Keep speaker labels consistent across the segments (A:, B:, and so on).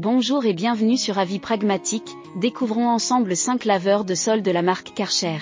A: Bonjour et bienvenue sur Avis Pragmatique, découvrons ensemble 5 laveurs de sol de la marque Karcher.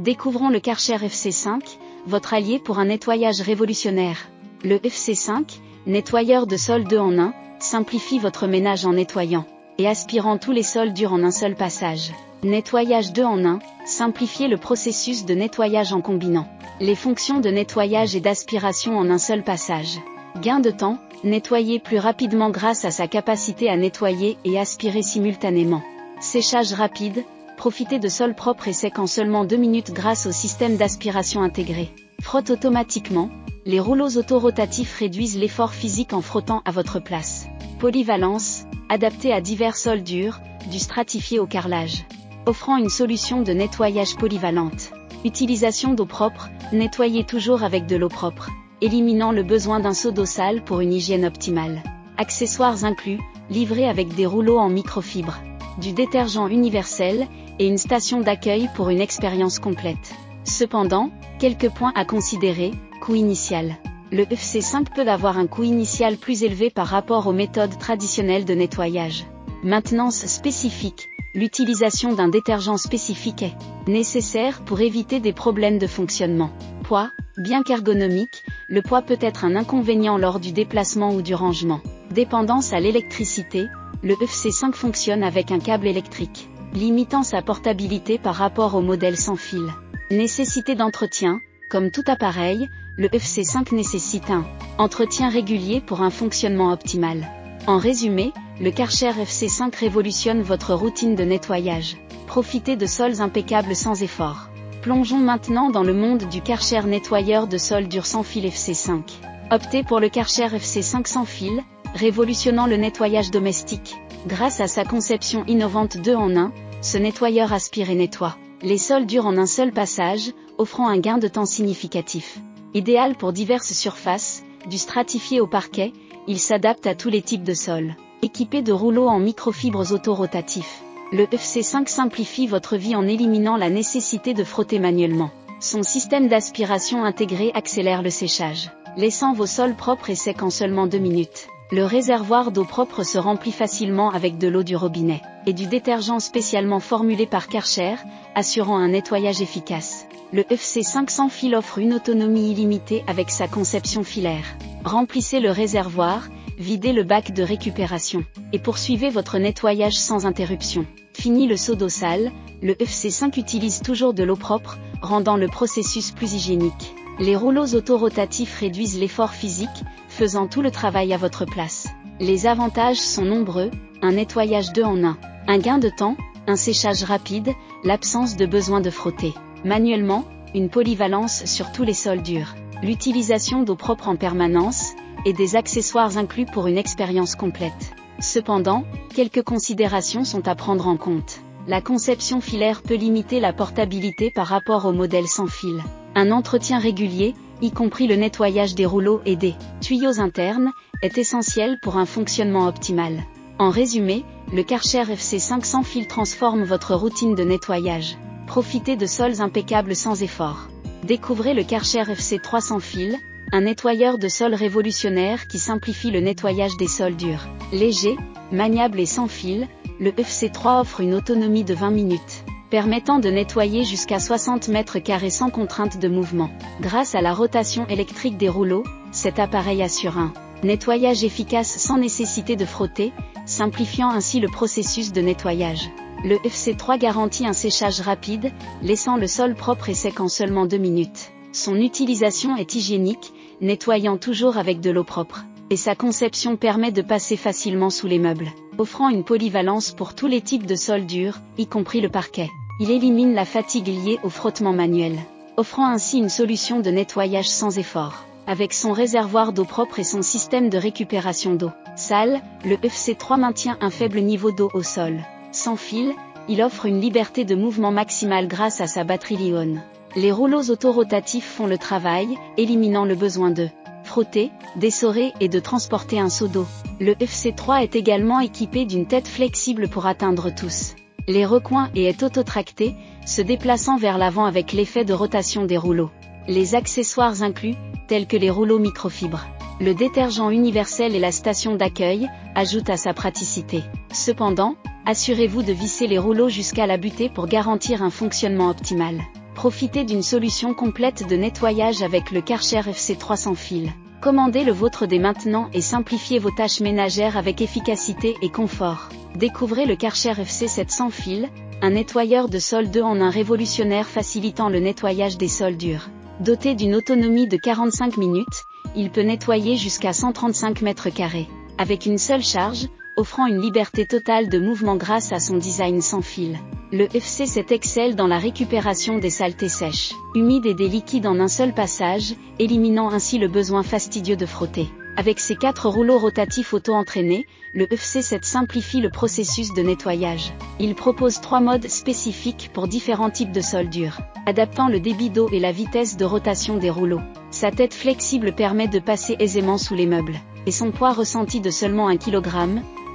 A: Découvrons le Karcher FC5, votre allié pour un nettoyage révolutionnaire. Le FC5, nettoyeur de sol 2 en 1, simplifie votre ménage en nettoyant et aspirant tous les sols durs en un seul passage. Nettoyage 2 en 1, simplifiez le processus de nettoyage en combinant les fonctions de nettoyage et d'aspiration en un seul passage. Gain de temps, nettoyez plus rapidement grâce à sa capacité à nettoyer et aspirer simultanément. Séchage rapide, profitez de sols propres et secs en seulement 2 minutes grâce au système d'aspiration intégré. Frotte automatiquement, les rouleaux autorotatifs réduisent l'effort physique en frottant à votre place. Polyvalence, adapté à divers sols durs, du stratifié au carrelage. Offrant une solution de nettoyage polyvalente. Utilisation d'eau propre, nettoyez toujours avec de l'eau propre, éliminant le besoin d'un seau d'eau sale pour une hygiène optimale. Accessoires inclus, livré avec des rouleaux en microfibre, du détergent universel, et une station d'accueil pour une expérience complète. Cependant, quelques points à considérer. Coût initial. Le FC5 peut avoir un coût initial plus élevé par rapport aux méthodes traditionnelles de nettoyage. Maintenance spécifique. L'utilisation d'un détergent spécifique est nécessaire pour éviter des problèmes de fonctionnement. Poids. Bien qu'ergonomique, le poids peut être un inconvénient lors du déplacement ou du rangement. Dépendance à l'électricité, le FC5 fonctionne avec un câble électrique, limitant sa portabilité par rapport au modèle sans fil. Nécessité d'entretien, comme tout appareil, le FC5 nécessite un entretien régulier pour un fonctionnement optimal. En résumé, le Karcher FC5 révolutionne votre routine de nettoyage. Profitez de sols impeccables sans effort. Plongeons maintenant dans le monde du Karcher nettoyeur de sol dur sans fil FC5. Optez pour le Karcher FC5 sans fil, révolutionnant le nettoyage domestique. Grâce à sa conception innovante 2 en 1, ce nettoyeur aspire et nettoie les sols durs en un seul passage, offrant un gain de temps significatif. Idéal pour diverses surfaces, du stratifié au parquet, il s'adapte à tous les types de sols. Équipé de rouleaux en microfibres autorotatifs, le FC5 simplifie votre vie en éliminant la nécessité de frotter manuellement. Son système d'aspiration intégré accélère le séchage, laissant vos sols propres et secs en seulement 2 minutes. Le réservoir d'eau propre se remplit facilement avec de l'eau du robinet, et du détergent spécialement formulé par Karcher, assurant un nettoyage efficace. Le FC5 sans fil offre une autonomie illimitée avec sa conception filaire. Remplissez le réservoir, videz le bac de récupération, et poursuivez votre nettoyage sans interruption. Fini le seau d'eau sale, le FC5 utilise toujours de l'eau propre, rendant le processus plus hygiénique. Les rouleaux autorotatifs réduisent l'effort physique, faisant tout le travail à votre place. Les avantages sont nombreux, un nettoyage 2 en 1, un gain de temps, un séchage rapide, l'absence de besoin de frotter manuellement, une polyvalence sur tous les sols durs, l'utilisation d'eau propre en permanence, et des accessoires inclus pour une expérience complète. Cependant, quelques considérations sont à prendre en compte. La conception filaire peut limiter la portabilité par rapport au modèle sans fil. Un entretien régulier, y compris le nettoyage des rouleaux et des tuyaux internes, est essentiel pour un fonctionnement optimal. En résumé, le Karcher FC5 sans fil transforme votre routine de nettoyage. Profitez de sols impeccables sans effort. Découvrez le Karcher FC3 sans fil, un nettoyeur de sol révolutionnaire qui simplifie le nettoyage des sols durs. Léger, maniable et sans fil, le FC3 offre une autonomie de 20 minutes, permettant de nettoyer jusqu'à 60 mètres carrés sans contrainte de mouvement. Grâce à la rotation électrique des rouleaux, cet appareil assure un nettoyage efficace sans nécessité de frotter, simplifiant ainsi le processus de nettoyage. Le FC3 garantit un séchage rapide, laissant le sol propre et sec en seulement 2 minutes. Son utilisation est hygiénique, nettoyant toujours avec de l'eau propre, et sa conception permet de passer facilement sous les meubles, offrant une polyvalence pour tous les types de sols durs, y compris le parquet. Il élimine la fatigue liée au frottement manuel, offrant ainsi une solution de nettoyage sans effort. Avec son réservoir d'eau propre et son système de récupération d'eau sale, le FC3 maintient un faible niveau d'eau au sol. Sans fil, il offre une liberté de mouvement maximale grâce à sa batterie Li-ion. Les rouleaux autorotatifs font le travail, éliminant le besoin de frotter, d'essorer et de transporter un seau d'eau. Le FC3 est également équipé d'une tête flexible pour atteindre tous les recoins et est autotracté, se déplaçant vers l'avant avec l'effet de rotation des rouleaux. Les accessoires inclus, tels que les rouleaux microfibres, Le détergent universel et la station d'accueil ajoutent à sa praticité. Cependant, assurez-vous de visser les rouleaux jusqu'à la butée pour garantir un fonctionnement optimal. Profitez d'une solution complète de nettoyage avec le Karcher FC3 sans fil. Commandez le vôtre dès maintenant et simplifiez vos tâches ménagères avec efficacité et confort. Découvrez le Karcher FC7 sans fil, un nettoyeur de sol 2 en 1 révolutionnaire facilitant le nettoyage des sols durs. Doté d'une autonomie de 45 minutes, il peut nettoyer jusqu'à 135 mètres carrés. Avec une seule charge, offrant une liberté totale de mouvement grâce à son design sans fil. Le FC7 excelle dans la récupération des saletés sèches, humides et des liquides en un seul passage, éliminant ainsi le besoin fastidieux de frotter. Avec ses 4 rouleaux rotatifs auto-entraînés, le FC7 simplifie le processus de nettoyage. Il propose 3 modes spécifiques pour différents types de sols durs, adaptant le débit d'eau et la vitesse de rotation des rouleaux. Sa tête flexible permet de passer aisément sous les meubles, et son poids ressenti de seulement 1 kg,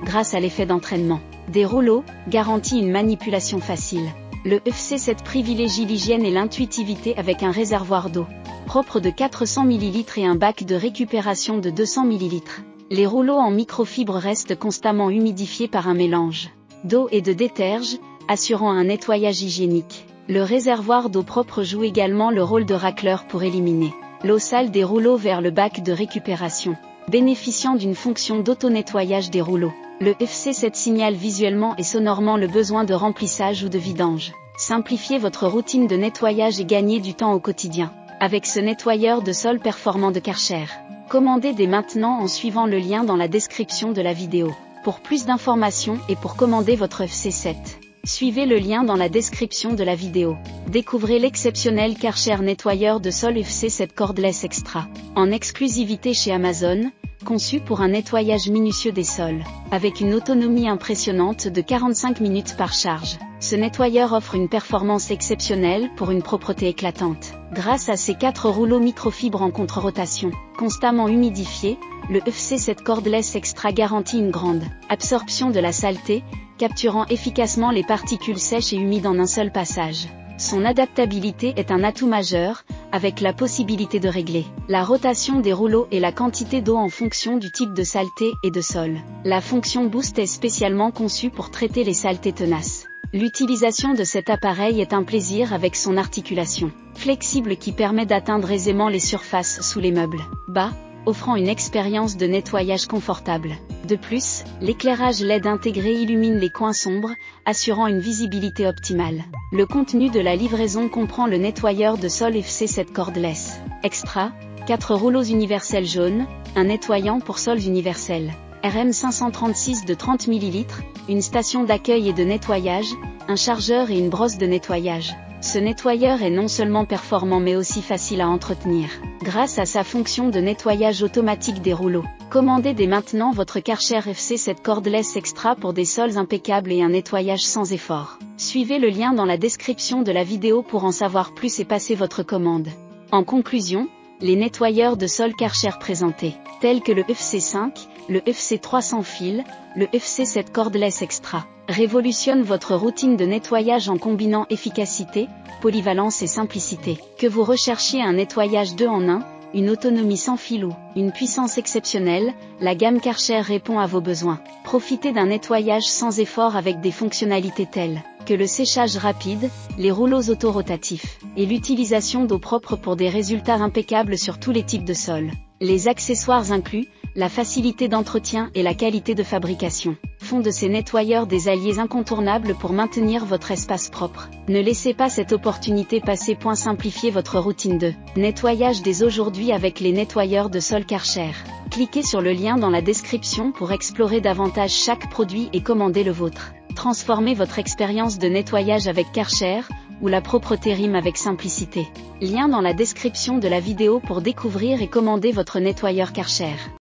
A: grâce à l'effet d'entraînement des rouleaux, garantit une manipulation facile. Le FC7 privilégie l'hygiène et l'intuitivité avec un réservoir d'eau propre de 400 ml et un bac de récupération de 200 ml. Les rouleaux en microfibre restent constamment humidifiés par un mélange d'eau et de déterge, assurant un nettoyage hygiénique. Le réservoir d'eau propre joue également le rôle de racleur pour éliminer l'eau sale des rouleaux vers le bac de récupération, bénéficiant d'une fonction d'auto-nettoyage des rouleaux. Le FC7 signale visuellement et sonorement le besoin de remplissage ou de vidange. Simplifiez votre routine de nettoyage et gagnez du temps au quotidien avec ce nettoyeur de sol performant de Karcher. Commandez dès maintenant en suivant le lien dans la description de la vidéo. Pour plus d'informations et pour commander votre FC7, suivez le lien dans la description de la vidéo. Découvrez l'exceptionnel Karcher nettoyeur de sol FC7 Cordless Extra, en exclusivité chez Amazon, conçu pour un nettoyage minutieux des sols, avec une autonomie impressionnante de 45 minutes par charge. Ce nettoyeur offre une performance exceptionnelle pour une propreté éclatante. Grâce à ses 4 rouleaux microfibres en contre-rotation, constamment humidifiés, le FC7 Cordless Extra garantit une grande absorption de la saleté, capturant efficacement les particules sèches et humides en un seul passage. Son adaptabilité est un atout majeur, avec la possibilité de régler la rotation des rouleaux et la quantité d'eau en fonction du type de saleté et de sol. La fonction Boost est spécialement conçue pour traiter les saletés tenaces. L'utilisation de cet appareil est un plaisir avec son articulation flexible qui permet d'atteindre aisément les surfaces sous les meubles bas, offrant une expérience de nettoyage confortable. De plus, l'éclairage LED intégré illumine les coins sombres, assurant une visibilité optimale. Le contenu de la livraison comprend le nettoyeur de sol FC7 Cordless Extra, 4 rouleaux universels jaunes, un nettoyant pour sols universels, RM536 de 30 ml, une station d'accueil et de nettoyage, un chargeur et une brosse de nettoyage. Ce nettoyeur est non seulement performant mais aussi facile à entretenir, grâce à sa fonction de nettoyage automatique des rouleaux. Commandez dès maintenant votre Karcher FC7 Cordless Extra pour des sols impeccables et un nettoyage sans effort. Suivez le lien dans la description de la vidéo pour en savoir plus et passer votre commande. En conclusion, les nettoyeurs de sol Karcher présentés, tels que le FC5, le FC3 sans fil, le FC7 Cordless Extra, révolutionnent votre routine de nettoyage en combinant efficacité, polyvalence et simplicité. Que vous recherchiez un nettoyage 2 en 1, une autonomie sans fil ou une puissance exceptionnelle, la gamme Karcher répond à vos besoins. Profitez d'un nettoyage sans effort avec des fonctionnalités telles que le séchage rapide, les rouleaux auto-rotatifs, et l'utilisation d'eau propre pour des résultats impeccables sur tous les types de sols. Les accessoires inclus, la facilité d'entretien et la qualité de fabrication, font de ces nettoyeurs des alliés incontournables pour maintenir votre espace propre. Ne laissez pas cette opportunité passer. Simplifiez votre routine de nettoyage dès aujourd'hui avec les nettoyeurs de sol Karcher. Cliquez sur le lien dans la description pour explorer davantage chaque produit et commander le vôtre. Transformez votre expérience de nettoyage avec Karcher, où la propreté rime avec simplicité. Lien dans la description de la vidéo pour découvrir et commander votre nettoyeur Karcher.